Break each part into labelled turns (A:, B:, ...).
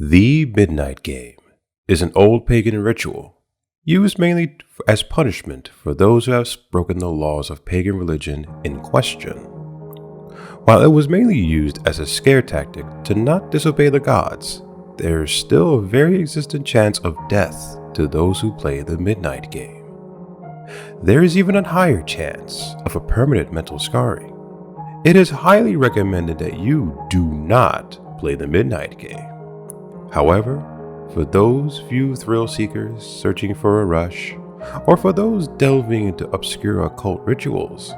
A: The midnight game is an old pagan ritual used mainly as punishment for those who have broken the laws of pagan religion in question. While it was mainly used as a scare tactic to not disobey the gods, there is still a very existent chance of death to those who play the midnight game. There is even a higher chance of a permanent mental scarring. It is highly recommended that you do not play the midnight game. However, for those few thrill seekers searching for a rush, or for those delving into obscure occult rituals,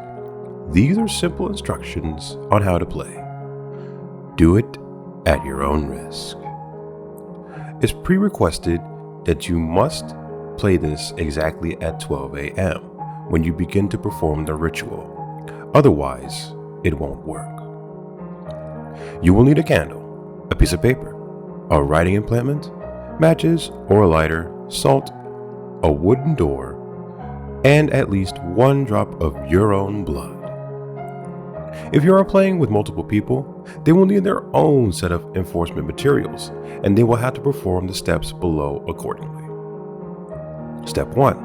A: these are simple instructions on how to play. Do it at your own risk. It's pre-requested that you must play this exactly at 12 a.m. when you begin to perform the ritual. Otherwise, it won't work. You will need a candle, a piece of paper, a writing implement, matches or a lighter, salt, a wooden door, and at least one drop of your own blood. If you are playing with multiple people, they will need their own set of enforcement materials, and they will have to perform the steps below accordingly. Step 1.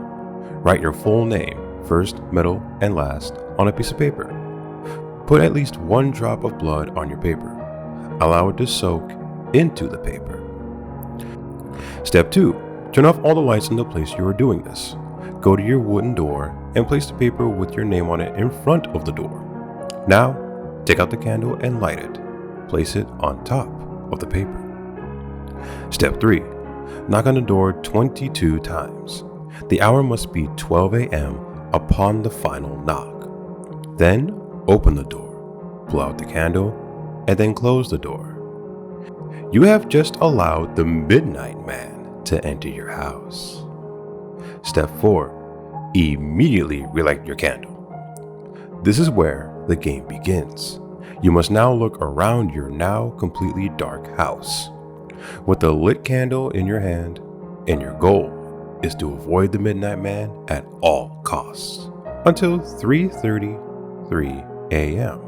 A: Write your full name, first, middle, and last, on a piece of paper. Put at least one drop of blood on your paper. Allow it to soak into the paper. Step 2. Turn off all the lights in the place you are doing this. Go to your wooden door and place the paper with your name on it in front of the door. Now, take out the candle and light it. Place it on top of the paper. Step 3. Knock on the door 22 times. The hour must be 12 a.m. upon the final knock. Then, open the door, blow out the candle, and then close the door. You have just allowed the midnight man to enter your house. Step 4. Immediately relight your candle. This is where the game begins. You must now look around your now completely dark house with a lit candle in your hand, and your goal is to avoid the midnight man at all costs until 3:33 a.m.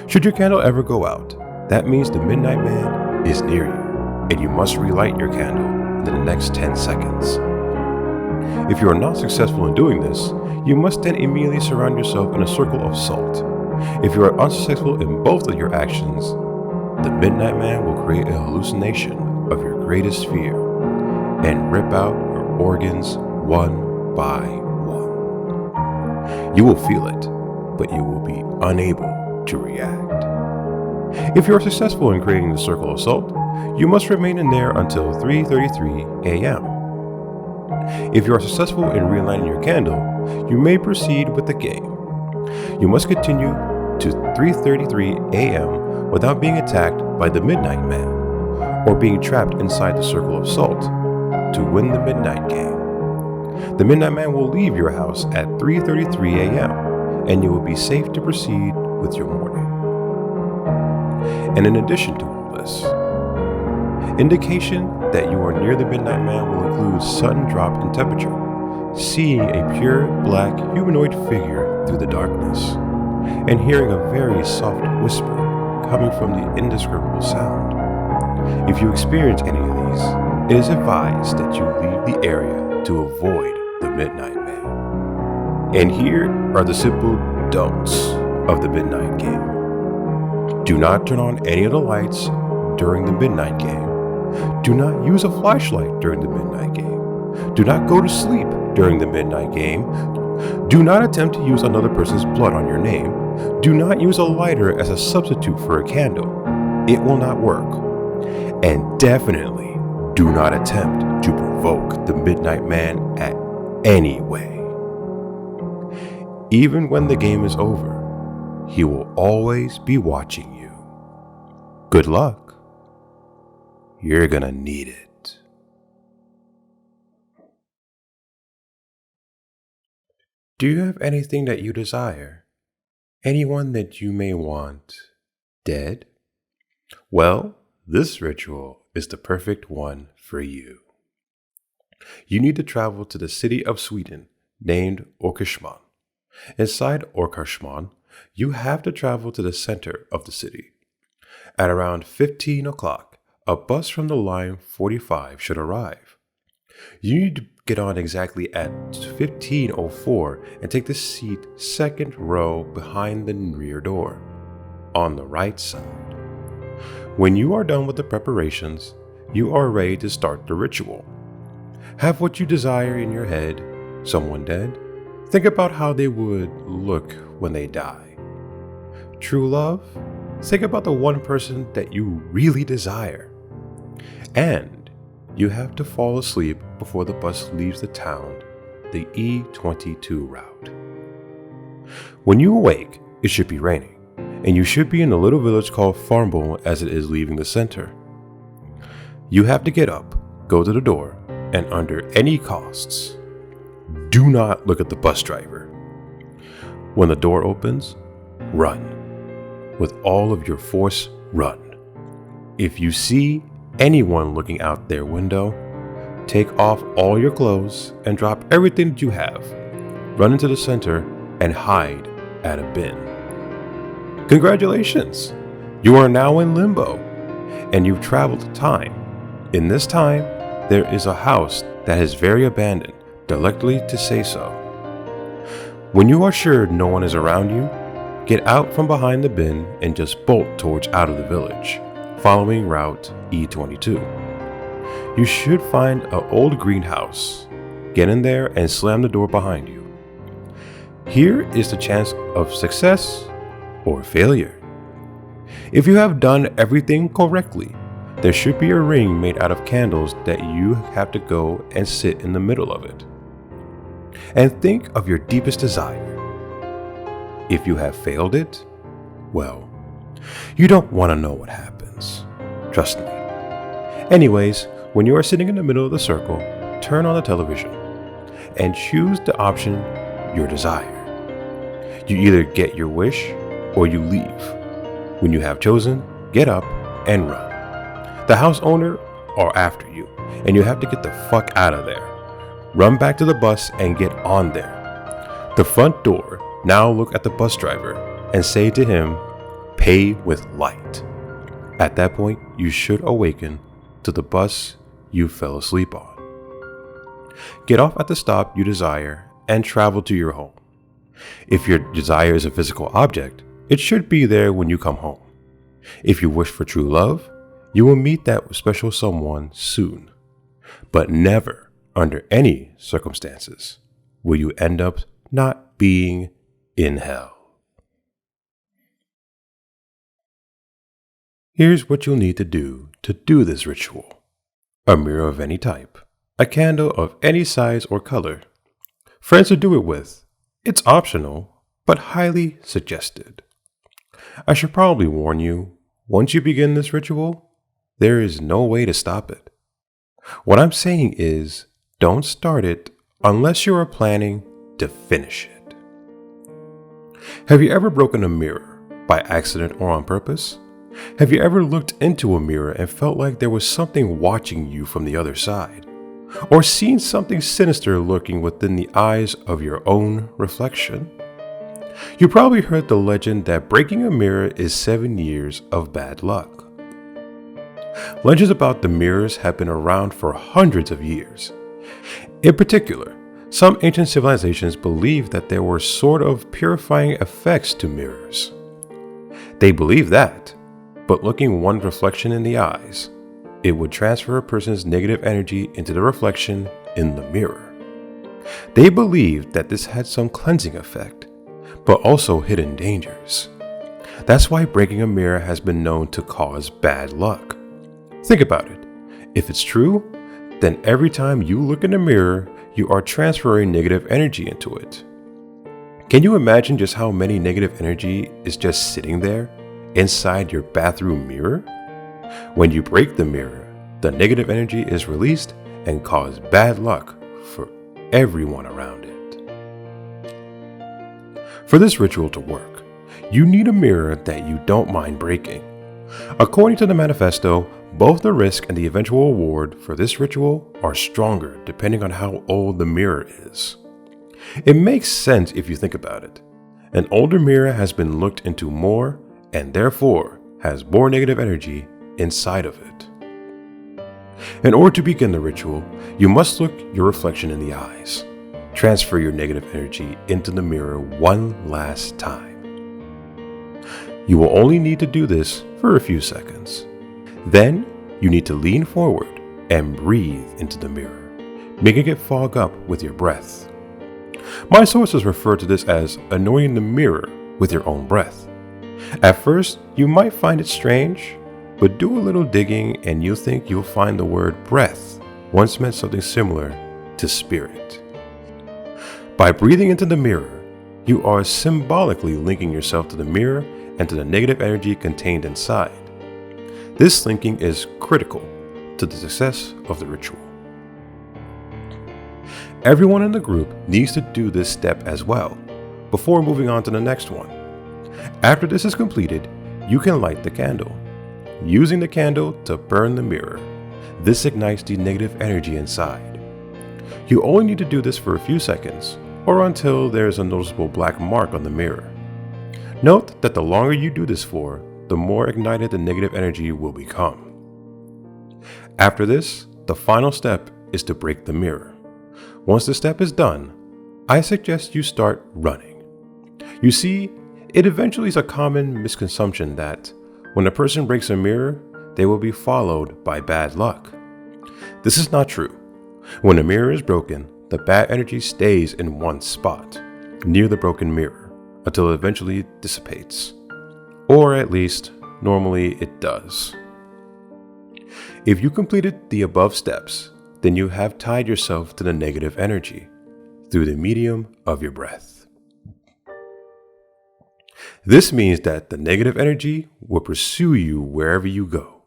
A: Should your candle ever go out, that means the midnight man is near you, and you must relight your candle in the next 10 seconds. If you are not successful in doing this, you must then immediately surround yourself in a circle of salt. If you are unsuccessful in both of your actions, the midnight man will create a hallucination of your greatest fear and rip out your organs one by one. You will feel it, but you will be unable to react. If you are successful in creating the circle of salt, you must remain in there until 3:33 a.m. If you are successful in relighting your candle, you may proceed with the game. You must continue to 3:33 a.m. without being attacked by the midnight man or being trapped inside the circle of salt to win the midnight game. The midnight man will leave your house at 3:33 a.m. and you will be safe to proceed with your morning. And in addition to all this, indication that you are near the midnight man will include sudden drop in temperature, seeing a pure black humanoid figure through the darkness, and hearing a very soft whisper coming from the indescribable sound. If you experience any of these, it is advised that you leave the area to avoid the midnight man. And here are the simple don'ts of the midnight game. Do not turn on any of the lights during the midnight game. Do not use a flashlight during the midnight game. Do not go to sleep during the midnight game. Do not attempt to use another person's blood on your name. Do not use a lighter as a substitute for a candle. It will not work. And definitely do not attempt to provoke the midnight man at any way. Even when the game is over, he will always be watching you. Good luck. You're gonna need it. Do you have anything that you desire? Anyone that you may want dead? Well, this ritual is the perfect one for you. You need to travel to the city of Sweden named Orkashman. Inside Orkashman, you have to travel to the center of the city. At around 15 o'clock, a bus from the line 45 should arrive. You need to get on exactly at 15:04 and take the seat second row behind the rear door, on the right side. When you are done with the preparations, you are ready to start the ritual. Have what you desire in your head. Someone dead? Think about how they would look when they die. True love? Think about the one person that you really desire. And you have to fall asleep before the bus leaves the town, the E22 route. When you awake, it should be raining, and you should be in a little village called Farmville as it is leaving the center. You have to get up, go to the door, and under any costs, do not look at the bus driver. When the door opens, run. With all of your force, run. If you see anyone looking out their window, take off all your clothes and drop everything that you have. Run into the center and hide at a bin. Congratulations! You are now in limbo, and you've traveled time. In this time, there is a house that is very abandoned, directly to say so. When you are sure no one is around you, get out from behind the bin and just bolt towards out of the village, following route E22. You should find an old greenhouse. Get in there and slam the door behind you. Here is the chance of success or failure. If you have done everything correctly, there should be a ring made out of candles that you have to go and sit in the middle of it. And think of your deepest desire. If you have failed it, well, you don't want to know what happens. Trust me. Anyways, when you are sitting in the middle of the circle, turn on the television and choose the option your desire. You either get your wish or you leave. When you have chosen, get up and run. The house owner are after you, and you have to get the fuck out of there. Run back to the bus and get on there. The front door, now look at the bus driver and say to him, "Pay with light." At that point, you should awaken to the bus you fell asleep on. Get off at the stop you desire and travel to your home. If your desire is a physical object, it should be there when you come home. If you wish for true love, you will meet that special someone soon. But never, under any circumstances, will you end up not being in hell. Here's what you'll need to do this ritual. A mirror of any type, a candle of any size or color, friends to do it with. It's optional, but highly suggested. I should probably warn you, once you begin this ritual, there is no way to stop it. What I'm saying is, don't start it unless you are planning to finish it. Have you ever broken a mirror by accident or on purpose? Have you ever looked into a mirror and felt like there was something watching you from the other side? Or seen something sinister lurking within the eyes of your own reflection? You probably heard the legend that breaking a mirror is 7 years of bad luck. Legends about the mirrors have been around for hundreds of years. In particular, some ancient civilizations believed that there were sort of purifying effects to mirrors. They believed that, but looking one reflection in the eyes, it would transfer a person's negative energy into the reflection in the mirror. They believed that this had some cleansing effect, but also hidden dangers. That's why breaking a mirror has been known to cause bad luck. Think about it. If it's true, then every time you look in the mirror, you are transferring negative energy into it. Can you imagine just how many negative energy is just sitting there inside your bathroom mirror? When you break the mirror, the negative energy is released and cause bad luck for everyone around it. For this ritual to work, you need a mirror that you don't mind breaking. According to the manifesto, both the risk and the eventual reward for this ritual are stronger depending on how old the mirror is. It makes sense if you think about it. An older mirror has been looked into more and therefore has more negative energy inside of it. In order to begin the ritual, you must look your reflection in the eyes. Transfer your negative energy into the mirror one last time. You will only need to do this for a few seconds. Then, you need to lean forward and breathe into the mirror, making it fog up with your breath. My sources refer to this as anointing the mirror with your own breath. At first, you might find it strange, but do a little digging and you'll think you'll find the word breath once meant something similar to spirit. By breathing into the mirror, you are symbolically linking yourself to the mirror and to the negative energy contained inside. This linking is critical to the success of the ritual. Everyone in the group needs to do this step as well, before moving on to the next one. After this is completed, you can light the candle. Using the candle to burn the mirror, this ignites the negative energy inside. You only need to do this for a few seconds, or until there is a noticeable black mark on the mirror. Note that the longer you do this for, the more ignited the negative energy will become. After this, the final step is to break the mirror. Once the step is done, I suggest you start running. You see, it eventually is a common misconception that when a person breaks a mirror, they will be followed by bad luck. This is not true. When a mirror is broken, the bad energy stays in one spot, near the broken mirror, until it eventually dissipates. Or at least, normally it does. If you completed the above steps, then you have tied yourself to the negative energy through the medium of your breath. This means that the negative energy will pursue you wherever you go.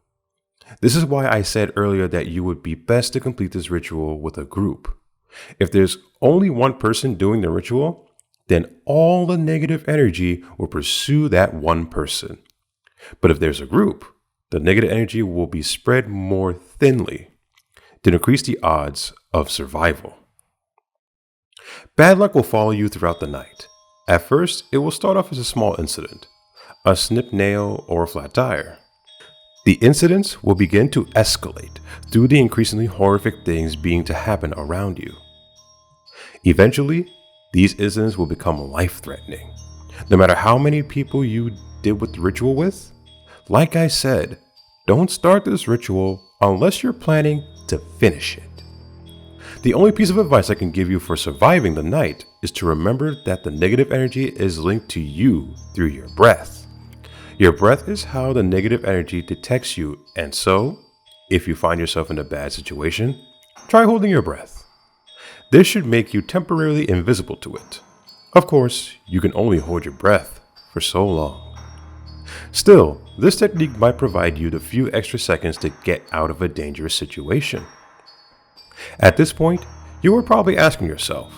A: This is why I said earlier that you would be best to complete this ritual with a group. If there's only one person doing the ritual, then all the negative energy will pursue that one person. But if there's a group, the negative energy will be spread more thinly to increase the odds of survival. Bad luck will follow you throughout the night. At first, it will start off as a small incident, a snipped nail or a flat tire. The incidents will begin to escalate through the increasingly horrific things being to happen around you. Eventually, these incidents will become life-threatening. No matter how many people you did with the ritual with, like I said, don't start this ritual unless you're planning to finish it. The only piece of advice I can give you for surviving the night is to remember that the negative energy is linked to you through your breath. Your breath is how the negative energy detects you, and so, if you find yourself in a bad situation, try holding your breath. This should make you temporarily invisible to it. Of course, you can only hold your breath for so long. Still, this technique might provide you the few extra seconds to get out of a dangerous situation. At this point, you are probably asking yourself,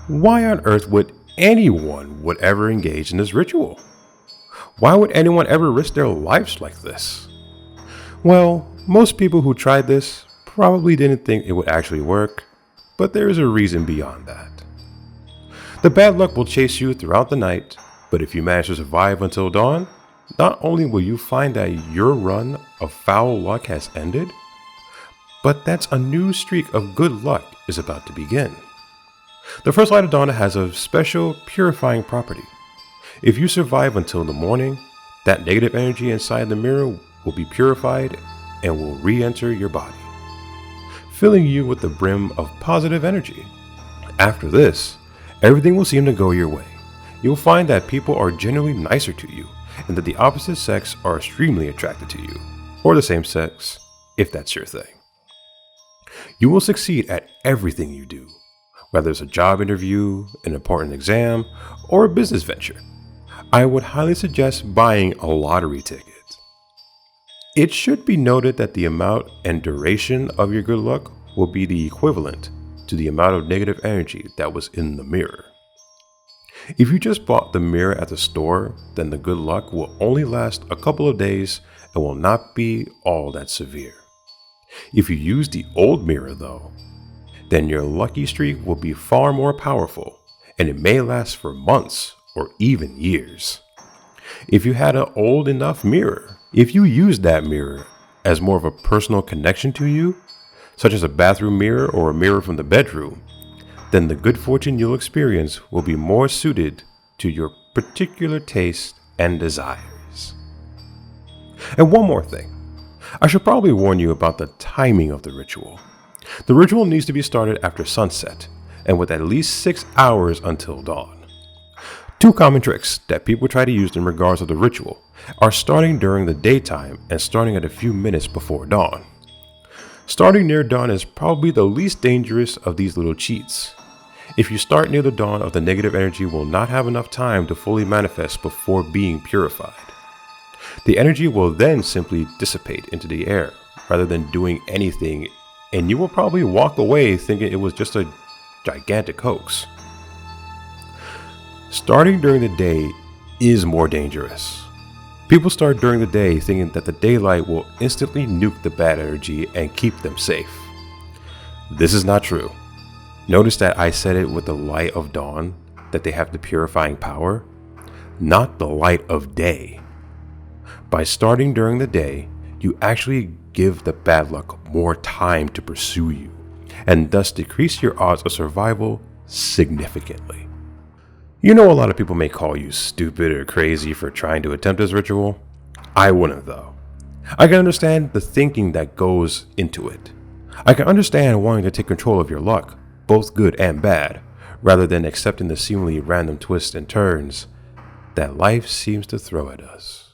A: why on earth would anyone ever engage in this ritual? Why would anyone ever risk their lives like this? Well, most people who tried this probably didn't think it would actually work, but there is a reason beyond that. The bad luck will chase you throughout the night, but if you manage to survive until dawn, not only will you find that your run of foul luck has ended, but that's a new streak of good luck is about to begin. The first light of dawn has a special purifying property. If you survive until the morning, that negative energy inside the mirror will be purified and will re-enter your body, filling you with the brim of positive energy. After this, everything will seem to go your way. You'll find that people are generally nicer to you and that the opposite sex are extremely attracted to you, or the same sex, if that's your thing. You will succeed at everything you do, whether it's a job interview, an important exam, or a business venture. I would highly suggest buying a lottery ticket. It should be noted that the amount and duration of your good luck will be the equivalent to the amount of negative energy that was in the mirror. If you just bought the mirror at the store, then the good luck will only last a couple of days and will not be all that severe. If you use the old mirror though, then your lucky streak will be far more powerful and it may last for months or even years. If you had an old enough mirror, if you used that mirror as more of a personal connection to you, such as a bathroom mirror or a mirror from the bedroom, then the good fortune you'll experience will be more suited to your particular taste and desires. And one more thing, I should probably warn you about the timing of the ritual. The ritual needs to be started after sunset and with at least 6 hours until dawn. Two common tricks that people try to use in regards to the ritual are starting during the daytime and starting at a few minutes before dawn. Starting near dawn is probably the least dangerous of these little cheats. If you start near the dawn of the negative energy will not have enough time to fully manifest before being purified. The energy will then simply dissipate into the air rather than doing anything, and you will probably walk away thinking it was just a gigantic hoax. Starting during the day is more dangerous. People start during the day thinking that the daylight will instantly nuke the bad energy and keep them safe. This is not true. Notice that I said it with the light of dawn, that they have the purifying power, not the light of day. By starting during the day, you actually give the bad luck more time to pursue you, and thus decrease your odds of survival significantly. You know, a lot of people may call you stupid or crazy for trying to attempt this ritual. I wouldn't though. I can understand the thinking that goes into it. I can understand wanting to take control of your luck, both good and bad, rather than accepting the seemingly random twists and turns that life seems to throw at us.